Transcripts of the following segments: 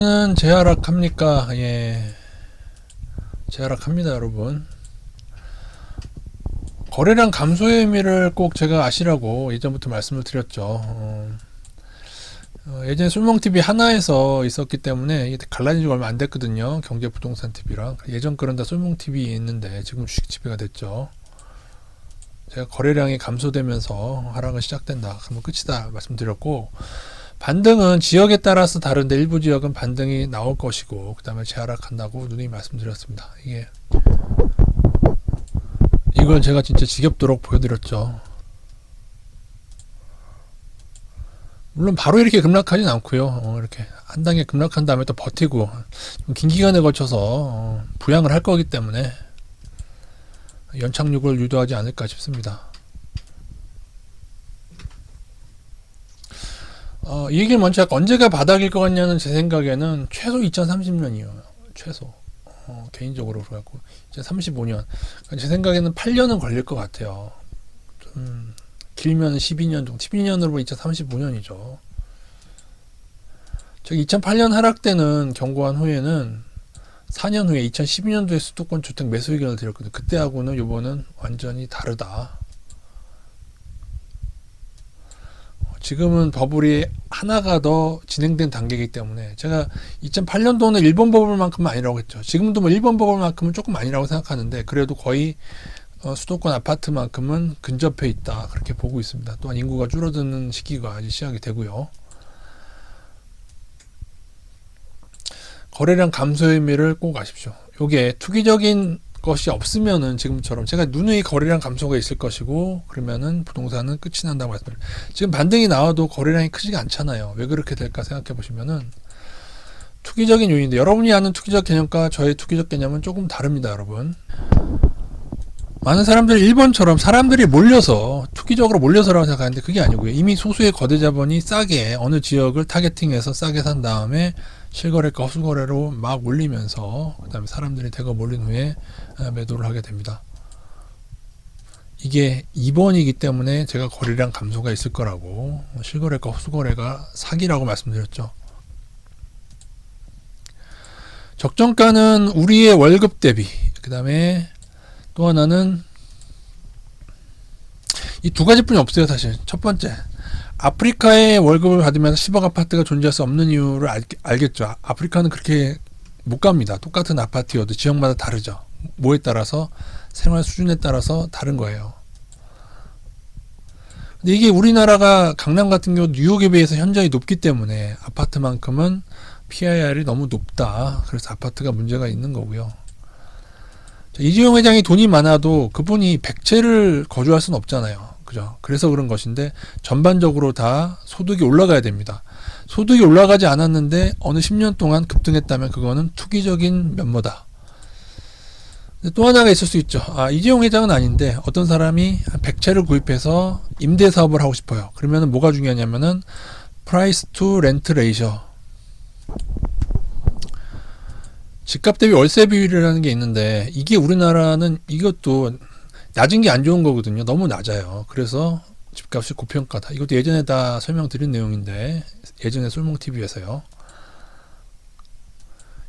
는 재하락합니까? 예, 재하락합니다, 여러분. 거래량 감소의 의미를 꼭 제가 아시라고 예전부터 말씀을 드렸죠. 예전에 술멍TV 하나에서 있었기 때문에 이게 갈라진 지가 얼마 안 됐거든요. 경제부동산TV랑. 예전 그런 다 술멍TV에 있는데 지금 주식TV가 됐죠. 제가 거래량이 감소되면서 하락은 시작된다. 그러면 끝이다 말씀드렸고, 반등은 지역에 따라서 다른데 일부 지역은 반등이 나올 것이고 그 다음에 재하락한다고 누누이 말씀드렸습니다. 이걸 제가 진짜 지겹도록 보여드렸죠. 물론 바로 이렇게 급락하진 않고요. 이렇게 한 단계 급락한 다음에 또 버티고 긴 기간에 걸쳐서 부양을 할 거기 때문에 연착륙을 유도하지 않을까 싶습니다. 이 얘기를 먼저 할까? 언제가 바닥일 것 같냐는 제 생각에는 최소 2030년이에요. 최소. 개인적으로 그래갖고 2035년. 제 생각에는 8년은 걸릴 것 같아요. 좀 길면 12년 정도. 12년으로 보면 2035년이죠. 저기 2008년 하락 때는 경고한 후에는 4년 후에 2012년도에 수도권 주택 매수 의견을 드렸거든요. 그때하고는 요번은 완전히 다르다. 지금은 버블이 하나가 더 진행된 단계이기 때문에 제가 2008년도는 일본 버블만큼은 아니라고 했죠. 지금도 뭐 일본 버블만큼은 조금 아니라고 생각하는데 그래도 거의 수도권 아파트만큼은 근접해 있다 그렇게 보고 있습니다. 또한 인구가 줄어드는 시기가 이제 시작이 되고요. 거래량 감소의 의미를 꼭 아십시오. 요게 투기적인 것이 없으면은 지금처럼 제가 누누이 거래량 감소가 있을 것이고 그러면은 부동산은 끝이 난다고 말씀드려요. 지금 반등이 나와도 거래량이 크지가 않잖아요. 왜 그렇게 될까 생각해 보시면은 투기적인 요인인데 여러분이 아는 투기적 개념과 저의 투기적 개념은 조금 다릅니다, 여러분. 많은 사람들이 일본처럼 사람들이 몰려서 투기적으로 몰려서라고 생각하는데 그게 아니고요. 이미 소수의 거대 자본이 싸게 어느 지역을 타겟팅해서 싸게 산 다음에 실거래가 허수거래로 막 올리면서 그 다음에 사람들이 대거 몰린 후에 매도를 하게 됩니다. 이게 2번이기 때문에 제가 거래량 감소가 있을 거라고 실거래가 허수거래가 사기라고 말씀드렸죠. 적정가는 우리의 월급 대비 그 다음에 또 하나는 이 두 가지뿐이 없어요. 사실 첫 번째 아프리카의 월급을 받으면서 10억 아파트가 존재할 수 없는 이유를 알겠죠. 아프리카는 그렇게 못 갑니다. 똑같은 아파트여도 지역마다 다르죠. 뭐에 따라서 생활 수준에 따라서 다른 거예요. 근데 이게 우리나라가 강남 같은 경우 뉴욕에 비해서 현저히 높기 때문에 아파트만큼은 PIR이 너무 높다. 그래서 아파트가 문제가 있는 거고요. 이재용 회장이 돈이 많아도 그분이 백채를 거주할 수는 없잖아요. 그죠? 그래서 그런 것인데 전반적으로 다 소득이 올라가야 됩니다. 소득이 올라가지 않았는데 어느 10년 동안 급등했다면 그거는 투기적인 면모다. 또 하나가 있을 수 있죠. 이재용 회장은 아닌데 어떤 사람이 백채를 구입해서 임대 사업을 하고 싶어요. 그러면 뭐가 중요하냐면은 price to rent ratio. 집값 대비 월세 비율이라는 게 있는데 이게 우리나라는 이것도 낮은 게 안 좋은 거거든요. 너무 낮아요. 그래서 집값이 고평가다. 이것도 예전에 다 설명드린 내용인데 예전에 솔몽TV에서요.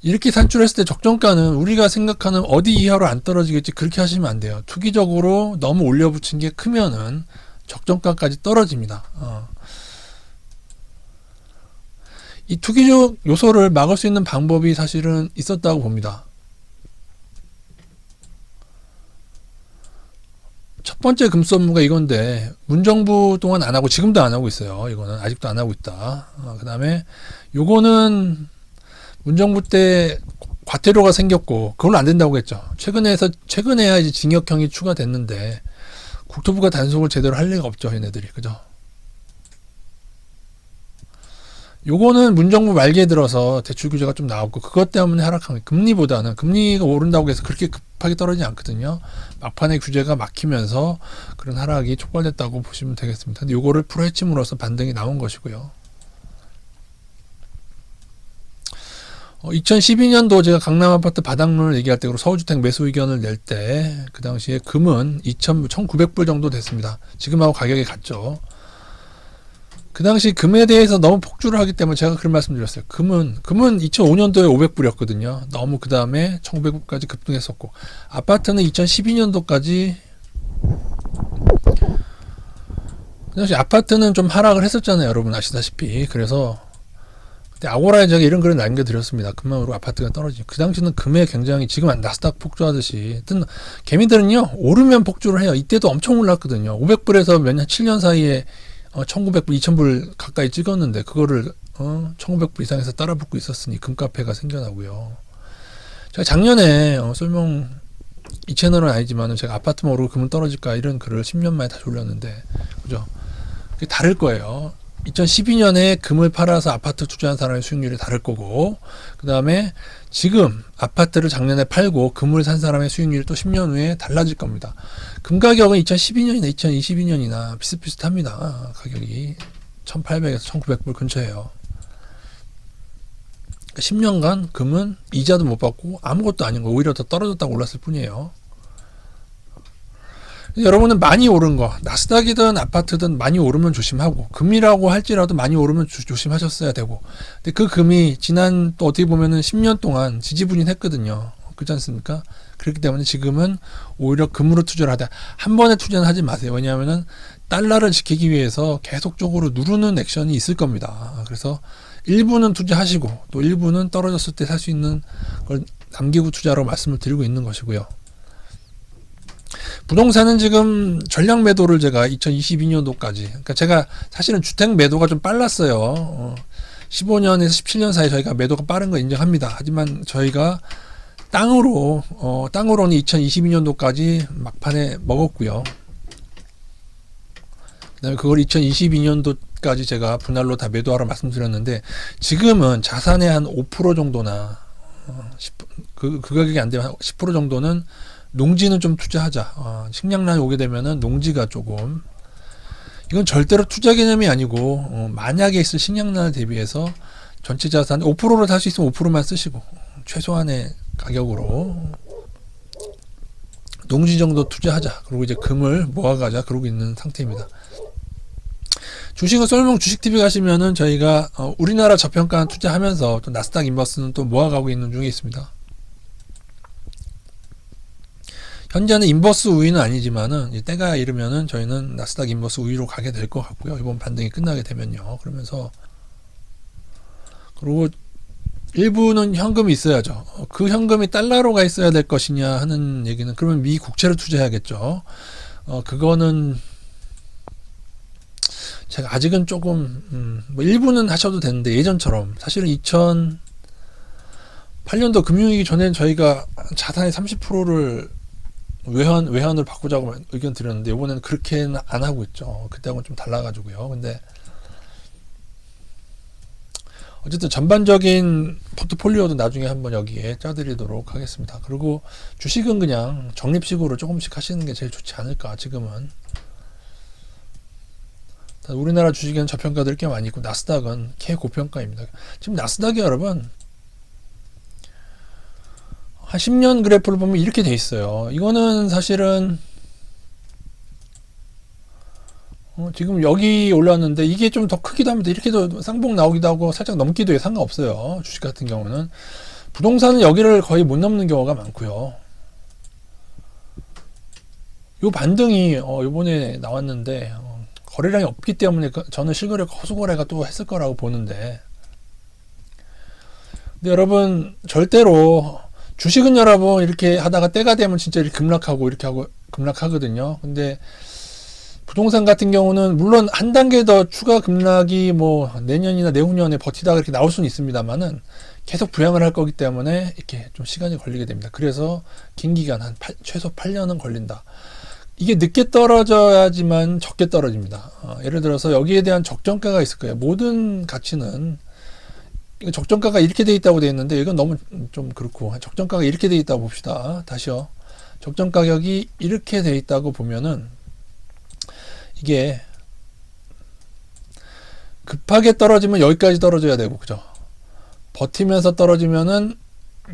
이렇게 산출했을 때 적정가는 우리가 생각하는 어디 이하로 안 떨어지겠지 그렇게 하시면 안 돼요. 투기적으로 너무 올려붙인 게 크면은 적정가까지 떨어집니다. 이 투기적 요소를 막을 수 있는 방법이 사실은 있었다고 봅니다. 첫 번째 금수업무가 이건데 문정부 동안 안 하고 지금도 안 하고 있어요. 이거는 아직도 안 하고 있다. 그 다음에 요거는 문정부 때 과태료가 생겼고 그걸로 안 된다고 했죠. 최근에야 이제 징역형이 추가됐는데 국토부가 단속을 제대로 할 리가 없죠. 얘네들이. 그죠? 요거는 문정부 말기에 들어서 대출 규제가 좀 나왔고 그것 때문에 하락한 거예요. 금리보다는 금리가 오른다고 해서 그렇게 급하게 떨어지지 않거든요. 막판에 규제가 막히면서 그런 하락이 촉발됐다고 보시면 되겠습니다. 근데 요거를 풀어헤침으로써 반등이 나온 것이고요. 2012년도 제가 강남 아파트 바닥론을 얘기할 때 서울주택 매수 의견을 낼 때 그 당시에 금은 1900불 정도 됐습니다. 지금하고 가격이 같죠. 그 당시 금에 대해서 너무 폭주를 하기 때문에 제가 그런 말씀드렸어요. 금은 2005년도에 500불이었거든요. 너무 그 다음에 1500불까지 급등했었고, 아파트는 2012년도까지 그 당시 아파트는 좀 하락을 했었잖아요. 여러분 아시다시피. 그래서 그때 아고라에 제가 이런 글을 남겨드렸습니다. 금만으로 아파트가 떨어지죠. 그 당시는 금에 굉장히 지금 나스닥 폭주하듯이, 개미들은요 오르면 폭주를 해요. 이때도 엄청 올랐거든요. 500불에서 몇 년, 7년 사이에 1900불, 2000불 가까이 찍었는데 그거를 1900불 이상에서 따라붙고 있었으니 금카페가 생겨나고요. 제가 작년에 설명, 이 채널은 아니지만 제가 아파트만 오르고 금은 떨어질까 이런 글을 10년 만에 다시 올렸는데, 그죠? 그게 다를 거예요. 2012년에 금을 팔아서 아파트 투자한 사람의 수익률이 다를 거고, 그 다음에 지금 아파트를 작년에 팔고 금을 산 사람의 수익률이 또 10년 후에 달라질 겁니다. 금 가격은 2012년이나 2022년이나 비슷비슷합니다. 가격이 1800에서 1900불 근처예요. 10년간 금은 이자도 못 받고 아무것도 아닌 거, 오히려 더 떨어졌다고 올랐을 뿐이에요. 여러분은 많이 오른 거, 나스닥이든 아파트든 많이 오르면 조심하고, 금이라고 할지라도 많이 오르면 조심하셨어야 되고, 근데 그 금이 지난 또 어떻게 보면은 10년 동안 지지부진했거든요. 그렇지 않습니까? 그렇기 때문에 지금은 오히려 금으로 투자를 하다, 한 번에 투자는 하지 마세요. 왜냐하면은 달러를 지키기 위해서 계속적으로 누르는 액션이 있을 겁니다. 그래서 일부는 투자하시고 또 일부는 떨어졌을 때 살 수 있는 걸 남기고 투자라고 말씀을 드리고 있는 것이고요. 부동산은 지금 전량 매도를 제가 2022년도까지, 그러니까 제가 사실은 주택 매도가 좀 빨랐어요. 15년에서 17년 사이 저희가 매도가 빠른 거 인정합니다. 하지만 저희가 땅으로는 2022년도까지 막판에 먹었고요. 그 다음에 그걸 2022년도까지 제가 분할로 다 매도하라 말씀드렸는데, 지금은 자산의 한 5% 정도나, 그 가격이 안 되면 10% 정도는 농지는 좀 투자하자. 식량난이 오게 되면은 농지가 조금, 이건 절대로 투자 개념이 아니고, 만약에 있을 식량난을 대비해서 전체 자산 5%를 살 수 있으면 5%만 쓰시고, 최소한의 가격으로 농지 정도 투자하자. 그리고 이제 금을 모아가자. 그러고 있는 상태입니다. 주식은 썰명 주식TV 가시면은 저희가 우리나라 저평가 투자하면서 또 나스닥 인버스는 또 모아가고 있는 중에 있습니다. 현재는 인버스 우위는 아니지만은 때가 이르면은 저희는 나스닥 인버스 우위로 가게 될 것 같고요. 이번 반등이 끝나게 되면요. 그러면서, 그리고 일부는 현금이 있어야죠. 그 현금이 달러로 가 있어야 될 것이냐 하는 얘기는, 그러면 미 국채를 투자해야겠죠. 그거는 제가 아직은 조금 일부는 하셔도 되는데, 예전처럼 사실은 2008년도 금융위기 전에는 저희가 자산의 30%를 외환으로 바꾸자고 의견 드렸는데, 이번에는 그렇게는 안 하고 있죠. 그때하고는 좀 달라가지고요. 근데 어쨌든 전반적인 포트폴리오도 나중에 한번 여기에 짜드리도록 하겠습니다. 그리고 주식은 그냥 적립식으로 조금씩 하시는 게 제일 좋지 않을까. 지금은 우리나라 주식에는 저평가될 게 많이 있고, 나스닥은 최고평가입니다. 지금 나스닥이 여러분 한 10년 그래프를 보면 이렇게 돼 있어요. 이거는 사실은 지금 여기 올랐는데, 이게 좀 더 크기도 합니다. 이렇게도 쌍봉 나오기도 하고 살짝 넘기도 해요. 상관없어요. 주식 같은 경우는. 부동산은 여기를 거의 못 넘는 경우가 많고요. 요 반등이 요번에 나왔는데 거래량이 없기 때문에 저는 실거래 허수거래가 또 했을 거라고 보는데, 근데 여러분 절대로 주식은 여러분 이렇게 하다가 때가 되면 진짜 이렇게 급락하고 이렇게 하고 급락하거든요. 근데 부동산 같은 경우는 물론 한 단계 더 추가 급락이 뭐 내년이나 내후년에 버티다가 이렇게 나올 수는 있습니다만은 계속 부양을 할 거기 때문에 이렇게 좀 시간이 걸리게 됩니다. 그래서 긴 기간 최소 8년은 걸린다. 이게 늦게 떨어져야지만 적게 떨어집니다. 예를 들어서 여기에 대한 적정가가 있을 거예요. 모든 가치는 적정가가 이렇게 돼 있다고 돼 있는데, 이건 너무 좀 그렇고, 적정가가 이렇게 돼 있다고 봅시다. 다시요. 적정 가격이 이렇게 돼 있다고 보면은 이게 급하게 떨어지면 여기까지 떨어져야 되고, 그죠? 버티면서 떨어지면은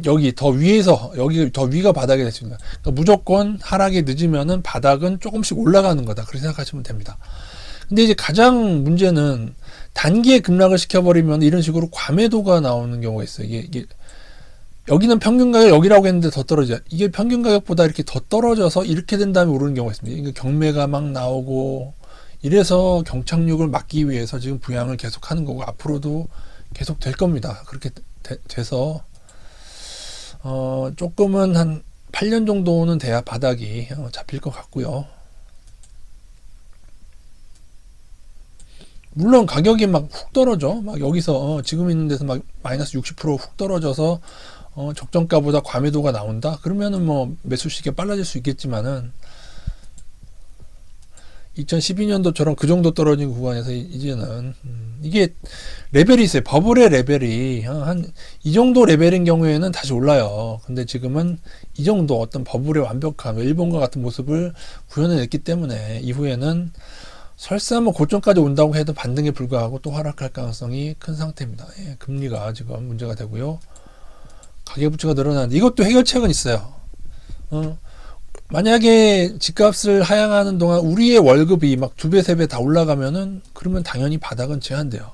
여기 더 위에서, 여기 더 위가 바닥이 됐습니다. 그러니까 무조건 하락이 늦으면은 바닥은 조금씩 올라가는 거다. 그렇게 생각하시면 됩니다. 근데 이제 가장 문제는 단기에 급락을 시켜버리면 이런 식으로 과매도가 나오는 경우가 있어요. 이게 여기는 평균 가격 여기라고 했는데 더 떨어져. 이게 평균 가격보다 이렇게 더 떨어져서 이렇게 된 다음에 오르는 경우가 있습니다. 이게 경매가 막 나오고 이래서 경착륙을 막기 위해서 지금 부양을 계속 하는 거고 앞으로도 계속 될 겁니다. 그렇게 돼서 조금은 한 8년 정도는 돼야 바닥이 잡힐 것 같고요. 물론 가격이 막 훅 떨어져. 막 여기서 지금 있는 데서 막 마이너스 60%훅 떨어져서 적정가보다 과매도가 나온다. 그러면은 뭐 매수 시기가 빨라질 수 있겠지만은 2012년도처럼 그 정도 떨어진 구간에서 이제는 이게 레벨이 있어요. 버블의 레벨이 한 이 정도 레벨인 경우에는 다시 올라요. 근데 지금은 이 정도 어떤 버블의 완벽한 일본과 같은 모습을 구현해냈기 때문에 이후에는 설사 뭐 고점까지 온다고 해도 반등에 불과하고 또 하락할 가능성이 큰 상태입니다. 예, 금리가 지금 문제가 되고요. 가계부채가 늘어나는데 이것도 해결책은 있어요. 만약에 집값을 하향하는 동안 우리의 월급이 막 2배, 3배 다 올라가면은 그러면 당연히 바닥은 제한돼요.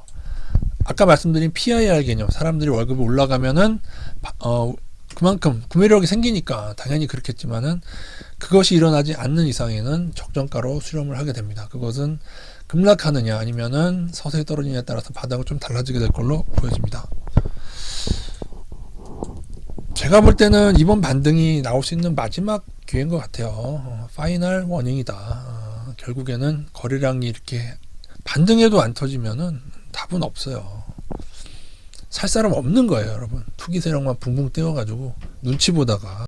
아까 말씀드린 PIR 개념, 사람들이 월급이 올라가면은 그만큼 구매력이 생기니까 당연히 그렇겠지만은 그것이 일어나지 않는 이상에는 적정가로 수렴을 하게 됩니다. 그것은 급락하느냐 아니면은 서서히 떨어지느냐에 따라서 바닥은 좀 달라지게 될 걸로 보여집니다. 제가 볼 때는 이번 반등이 나올 수 있는 마지막 기회인 것 같아요. 파이널 워닝이다. 결국에는 거래량이 이렇게 반등해도 안 터지면은 답은 없어요. 살 사람 없는 거예요, 여러분. 투기 세력만 붕붕 떼어가지고 눈치 보다가